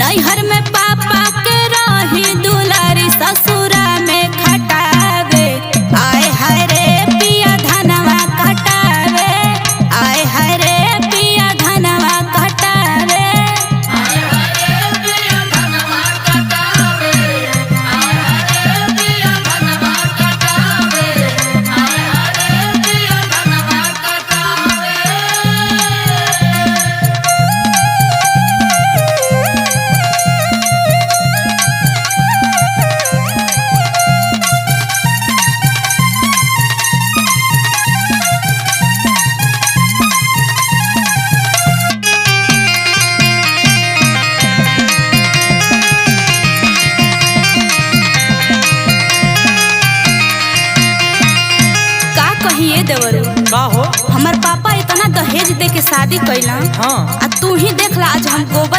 नैहर में पापा के रही दुलारी ससुरा में खटावे आए हाय रे पिया धनवा कटावे आए हाय रे पिया धनवा कटावे आए हाय रे पिया धनवा कटावे आए हाय रे पिया धनवा कटावे आए हाय रे पिया धनवा कटावे। देवरू का हो हमार पापा इतना दहेज दे के शादी कैला। हाँ। आ तू ही देख ला आज हम गोबर